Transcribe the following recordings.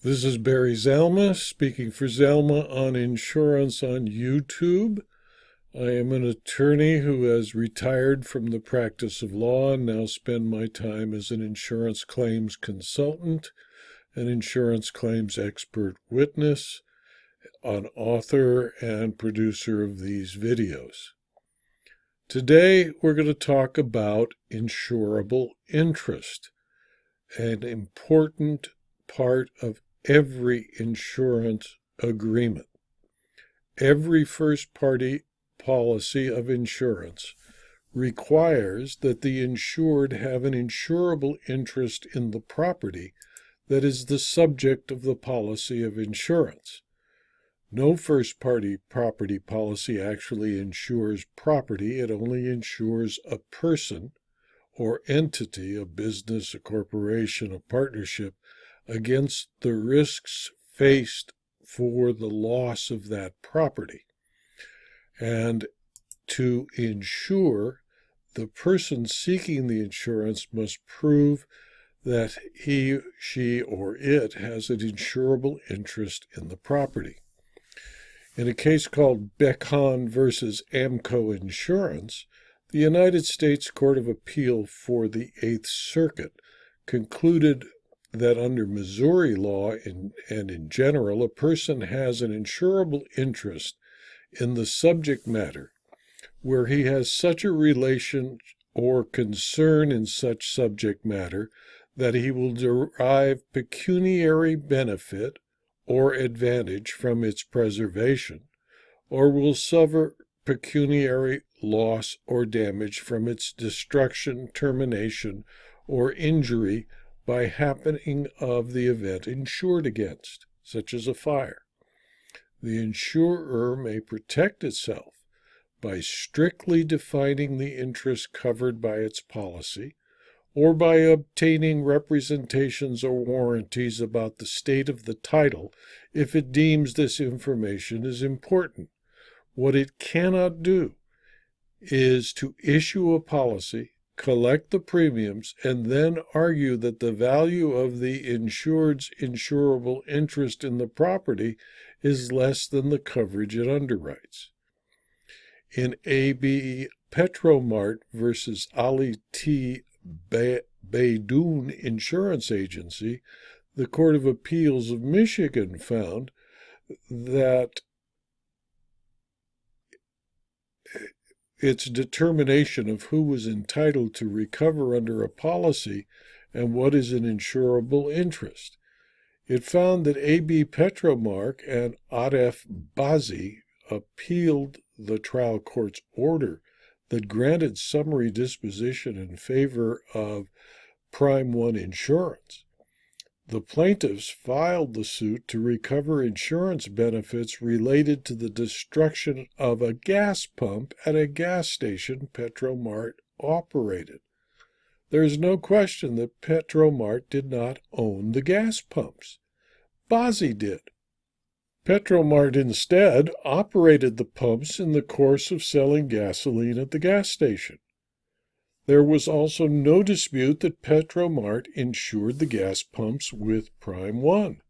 This is Barry Zalma speaking for Zalma on Insurance on YouTube. I am an attorney who has retired from the practice of law and now spend my time as an insurance claims consultant, an insurance claims expert witness, an author and producer of these videos. Today we're going to talk about insurable interest, an important part of every insurance agreement. Every first-party policy of insurance requires that the insured have an insurable interest in the property that is the subject of the policy of insurance. No first-party property policy actually insures property. It only insures a person or entity, a business, a corporation, a partnership, against the risks faced for the loss of that property. And to insure, the person seeking the insurance must prove that he, she, or it has an insurable interest in the property. In a case called Beckon versus AMCO Insurance, the United States Court of Appeal for the Eighth Circuit concluded that under Missouri law and in general, a person has an insurable interest in the subject matter where he has such a relation or concern in such subject matter that he will derive pecuniary benefit or advantage from its preservation, or will suffer pecuniary loss or damage from its destruction, termination, or injury by happening of the event insured against, such as a fire. The insurer may protect itself by strictly defining the interest covered by its policy, or by obtaining representations or warranties about the state of the title if it deems this information is important. What it cannot do is to issue a policy, collect the premiums, and then argue that the value of the insured's insurable interest in the property is less than the coverage it underwrites. In AB Petromart versus Ali T. Beydoun Insurance Agency, the Court of Appeals of Michigan found that its determination of who was entitled to recover under a policy and what is an insurable interest. It found that AB Petromark and Aref Bazi appealed the trial court's order that granted summary disposition in favor of Prime One Insurance. The plaintiffs filed the suit to recover insurance benefits related to the destruction of a gas pump at a gas station Petromart operated. There is no question that Petromart did not own the gas pumps. Bazi did. Petromart instead operated the pumps in the course of selling gasoline at the gas station. There was also no dispute that Petromart insured the gas pumps with Prime One.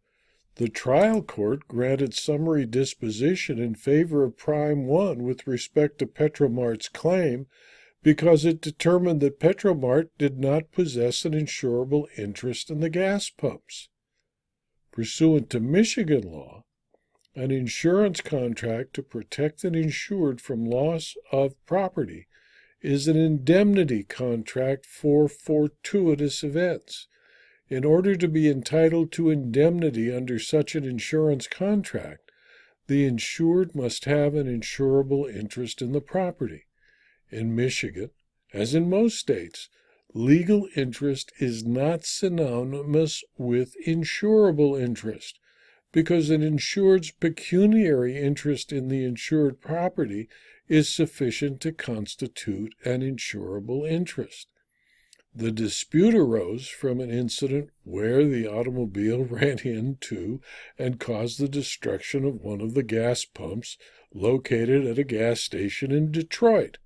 The trial court granted summary disposition in favor of Prime One with respect to Petromart's claim because it determined that Petromart did not possess an insurable interest in the gas pumps. Pursuant to Michigan law, an insurance contract to protect an insured from loss of property is an indemnity contract for fortuitous events. In order to be entitled to indemnity under such an insurance contract, the insured must have an insurable interest in the property. In Michigan, as in most states, legal interest is not synonymous with insurable interest, because an insured's pecuniary interest in the insured property is sufficient to constitute an insurable interest. The dispute arose from an incident where the automobile ran into and caused the destruction of one of the gas pumps located at a gas station in Detroit.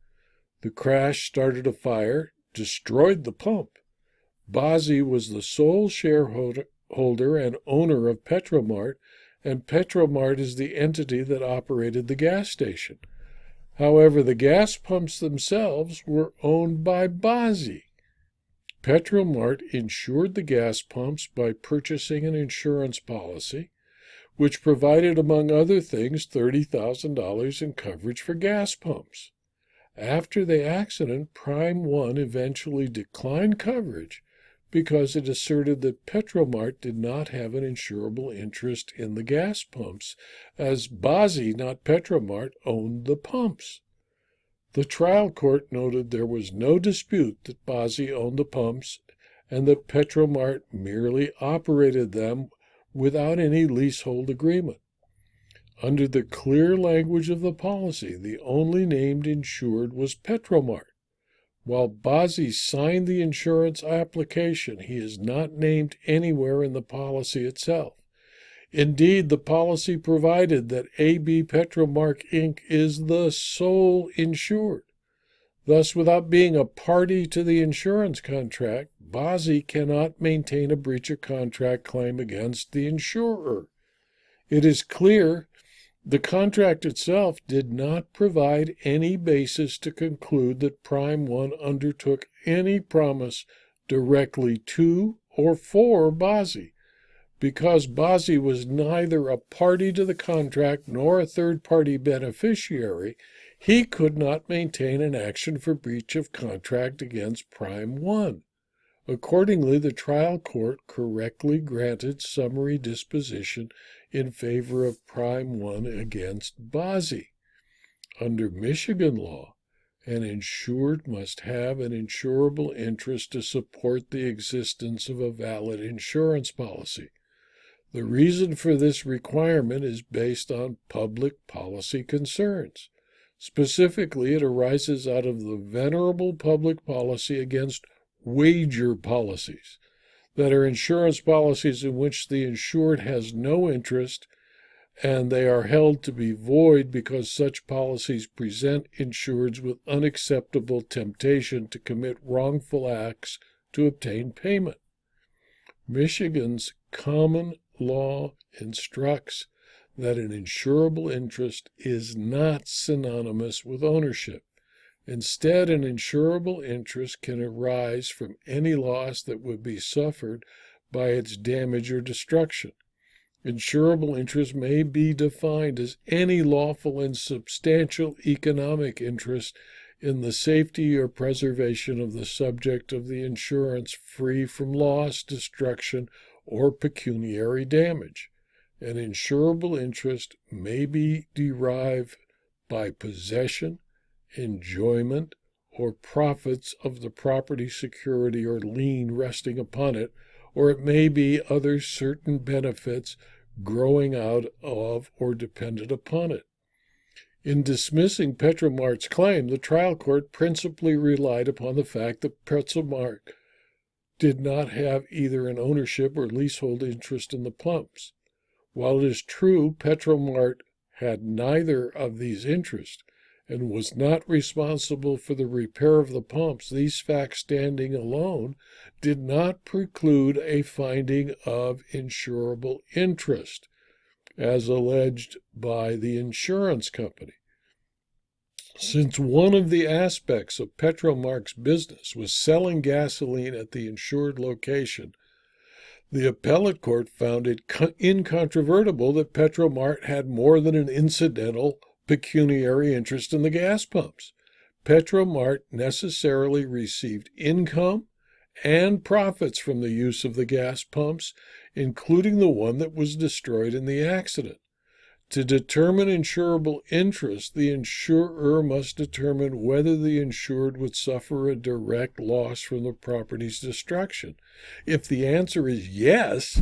The crash started a fire, destroyed the pump. Bazi was the sole shareholder holder and owner of Petromart, and Petromart is the entity that operated the gas station. However, the gas pumps themselves were owned by Bozzi. Petromart insured the gas pumps by purchasing an insurance policy, which provided, among other things, $30,000 in coverage for gas pumps. After the accident, Prime One eventually declined coverage because it asserted that Petromart did not have an insurable interest in the gas pumps, as Bozzi, not Petromart, owned the pumps. The trial court noted there was no dispute that Bozzi owned the pumps and that Petromart merely operated them without any leasehold agreement. Under the clear language of the policy, the only named insured was Petromart. While Bozzi signed the insurance application, he is not named anywhere in the policy itself. Indeed, the policy provided that AB Petromart Inc. is the sole insured. Thus, without being a party to the insurance contract, Bozzi cannot maintain a breach of contract claim against the insurer. It is clear the contract itself did not provide any basis to conclude that Prime One undertook any promise directly to or for Bozzi. Because Bozzi was neither a party to the contract nor a third-party beneficiary, he could not maintain an action for breach of contract against Prime One. Accordingly, the trial court correctly granted summary disposition in favor of Prime One against Bozzi. Under Michigan law, an insured must have an insurable interest to support the existence of a valid insurance policy. The reason for this requirement is based on public policy concerns. Specifically, it arises out of the venerable public policy against wager policies, that are insurance policies in which the insured has no interest, and they are held to be void because such policies present insureds with unacceptable temptation to commit wrongful acts to obtain payment. Michigan's common law instructs that an insurable interest is not synonymous with ownership. Instead, an insurable interest can arise from any loss that would be suffered by its damage or destruction. Insurable interest may be defined as any lawful and substantial economic interest in the safety or preservation of the subject of the insurance free from loss, destruction, or pecuniary damage. An insurable interest may be derived by possession, enjoyment, or profits of the property, security, or lien resting upon it, or it may be other certain benefits growing out of or dependent upon it. In dismissing Petromart's claim, the trial court principally relied upon the fact that Petromart did not have either an ownership or leasehold interest in the pumps. While it is true Petromart had neither of these interests and was not responsible for the repair of the pumps, these facts standing alone did not preclude a finding of insurable interest, as alleged by the insurance company. Since one of the aspects of Petromart's business was selling gasoline at the insured location, the appellate court found it incontrovertible that Petromart had more than an incidental pecuniary interest in the gas pumps. Petromart necessarily received income and profits from the use of the gas pumps, including the one that was destroyed in the accident. To determine insurable interest, the insurer must determine whether the insured would suffer a direct loss from the property's destruction. If the answer is yes,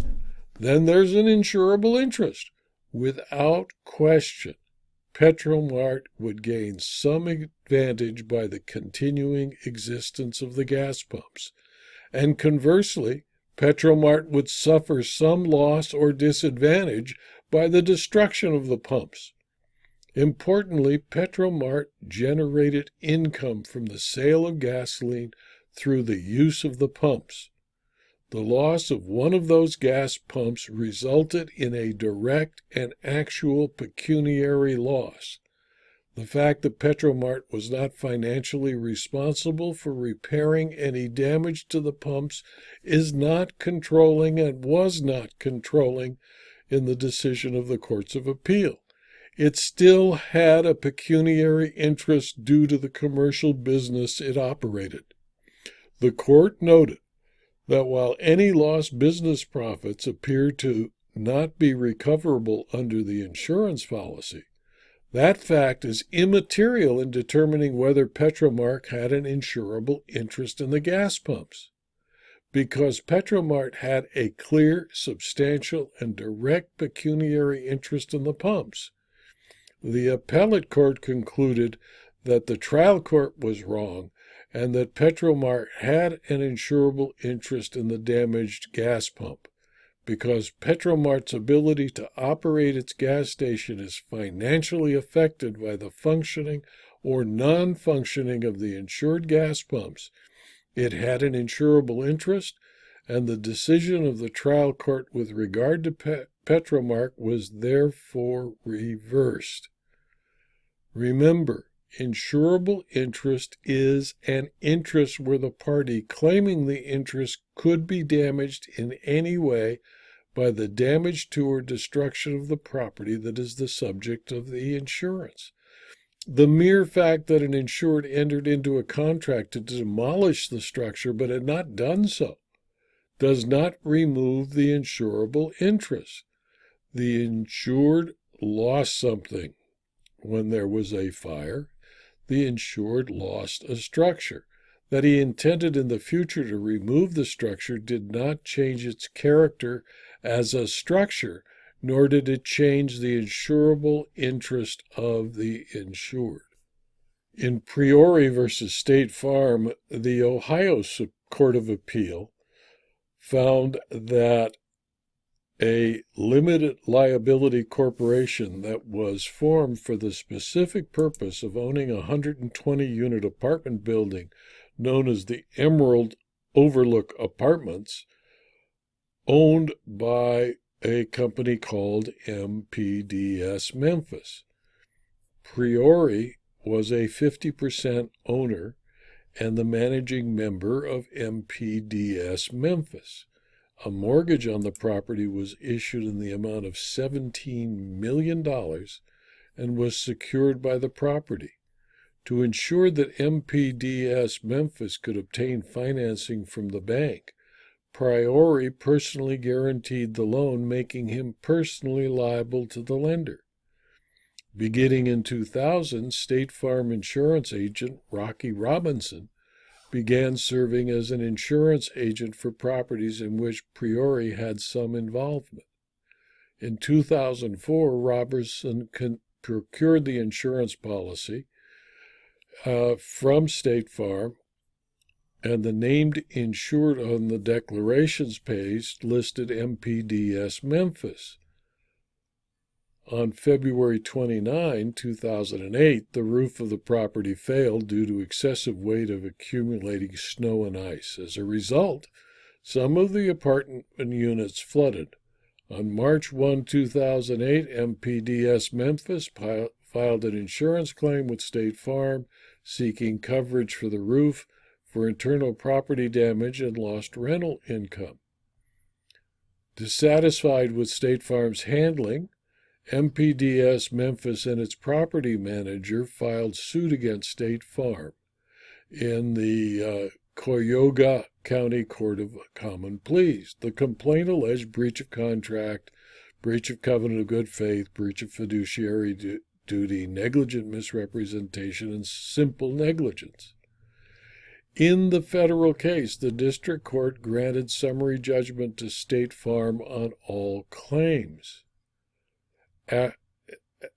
then there's an insurable interest. Without question, Petromart would gain some advantage by the continuing existence of the gas pumps, and conversely, Petromart would suffer some loss or disadvantage by the destruction of the pumps. Importantly, Petromart generated income from the sale of gasoline through the use of the pumps. The loss of one of those gas pumps resulted in a direct and actual pecuniary loss. The fact that Petromart was not financially responsible for repairing any damage to the pumps is not controlling and was not controlling in the decision of the courts of appeal. It still had a pecuniary interest due to the commercial business it operated. The court noted that while any lost business profits appear to not be recoverable under the insurance policy, that fact is immaterial in determining whether Petromart had an insurable interest in the gas pumps, because Petromart had a clear, substantial, and direct pecuniary interest in the pumps. The appellate court concluded that the trial court was wrong and that Petromart had an insurable interest in the damaged gas pump, because Petromart's ability to operate its gas station is financially affected by the functioning or non-functioning of the insured gas pumps. It had an insurable interest, and the decision of the trial court with regard to Petromart was therefore reversed. Remember, insurable interest is an interest where the party claiming the interest could be damaged in any way by the damage to or destruction of the property that is the subject of the insurance. The mere fact that an insured entered into a contract to demolish the structure but had not done so does not remove the insurable interest. The insured lost something when there was a fire. The insured lost a structure. That he intended in the future to remove the structure did not change its character as a structure, nor did it change the insurable interest of the insured. In Priori versus State Farm, the Ohio Court of Appeal found that a limited liability corporation that was formed for the specific purpose of owning a 120-unit apartment building known as the Emerald Overlook Apartments, owned by a company called MPDS Memphis. Priori was a 50% owner and the managing member of MPDS Memphis. A mortgage on the property was issued in the amount of $17 million and was secured by the property. To ensure that MPDS Memphis could obtain financing from the bank, Priori personally guaranteed the loan, making him personally liable to the lender. Beginning in 2000, State Farm insurance agent Rocky Robinson began serving as an insurance agent for properties in which Priori had some involvement. In 2004, Robinson procured the insurance policy from State Farm, and the named insured on the declarations page listed MPDS Memphis. On February 29, 2008, the roof of the property failed due to excessive weight of accumulating snow and ice. As a result, some of the apartment units flooded. On March 1, 2008, MPDS Memphis filed an insurance claim with State Farm seeking coverage for the roof for internal property damage and lost rental income. Dissatisfied with State Farm's handling, MPDS Memphis and its property manager filed suit against State Farm in the Cuyahoga County Court of Common Pleas. The complaint alleged breach of contract, breach of covenant of good faith, breach of fiduciary duty, negligent misrepresentation, and simple negligence. In the federal case, the district court granted summary judgment to State Farm on all claims.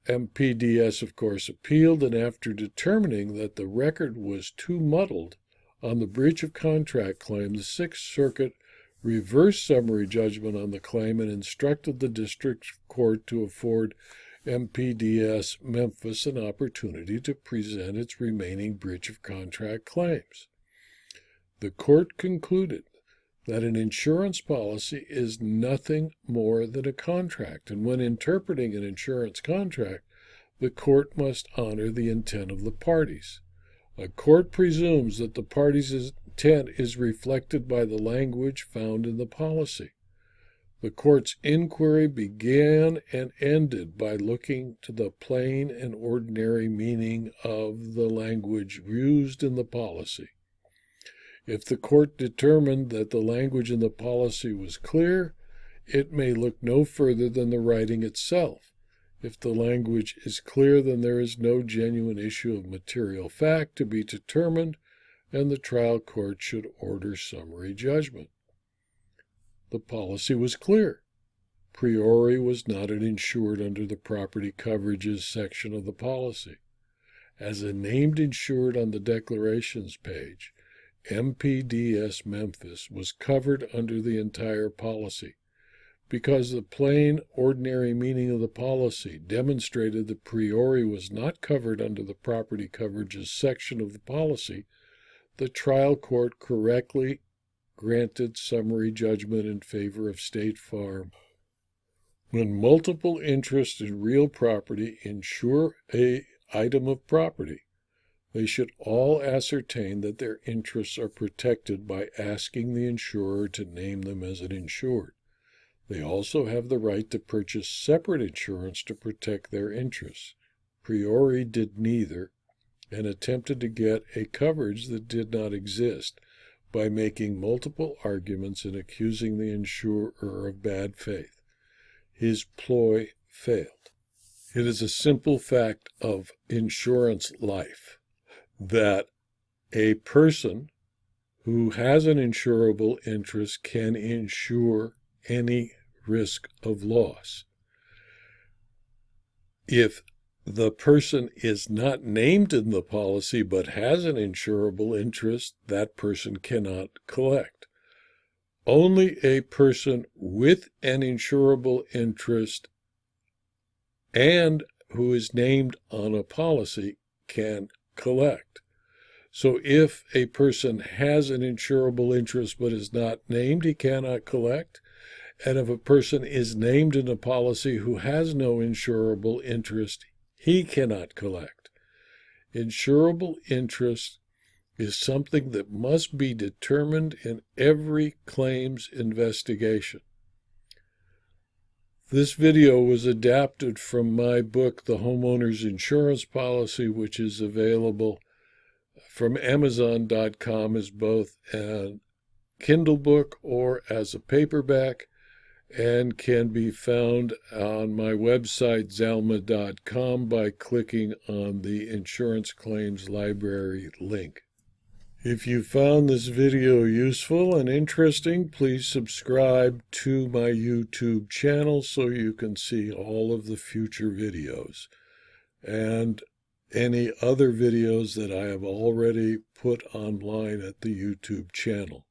MPDS, of course, appealed, and after determining that the record was too muddled on the breach of contract claim, the Sixth Circuit reversed summary judgment on the claim and instructed the district court to afford MPDS Memphis an opportunity to present its remaining breach of contract claims. The court concluded that an insurance policy is nothing more than a contract, and when interpreting an insurance contract, the court must honor the intent of the parties. A court presumes that the parties' intent is reflected by the language found in the policy. The court's inquiry began and ended by looking to the plain and ordinary meaning of the language used in the policy. If the court determined that the language in the policy was clear, it may look no further than the writing itself. If the language is clear, then there is no genuine issue of material fact to be determined, and the trial court should order summary judgment. The policy was clear. Priori was not an insured under the property coverages section of the policy. As a named insured on the declarations page, MPDS Memphis was covered under the entire policy. Because the plain, ordinary meaning of the policy demonstrated that priori was not covered under the property coverages section of the policy, the trial court correctly granted summary judgment in favor of State Farm. When multiple interests in real property insure an item of property, they should all ascertain that their interests are protected by asking the insurer to name them as an insured. They also have the right to purchase separate insurance to protect their interests. Priori did neither and attempted to get a coverage that did not exist by making multiple arguments and accusing the insurer of bad faith. His ploy failed. It is a simple fact of insurance life that a person who has an insurable interest can insure any risk of loss. If the person is not named in the policy but has an insurable interest, that person cannot collect. Only a person with an insurable interest and who is named on a policy can collect. So if a person has an insurable interest but is not named, he cannot collect. And if a person is named in a policy who has no insurable interest, he cannot collect. Insurable interest is something that must be determined in every claims investigation. This video was adapted from my book, The Homeowner's Insurance Policy, which is available from Amazon.com as both a Kindle book or as a paperback, and can be found on my website, zalma.com, by clicking on the Insurance Claims Library link. If you found this video useful and interesting, please subscribe to my YouTube channel so you can see all of the future videos and any other videos that I have already put online at the YouTube channel.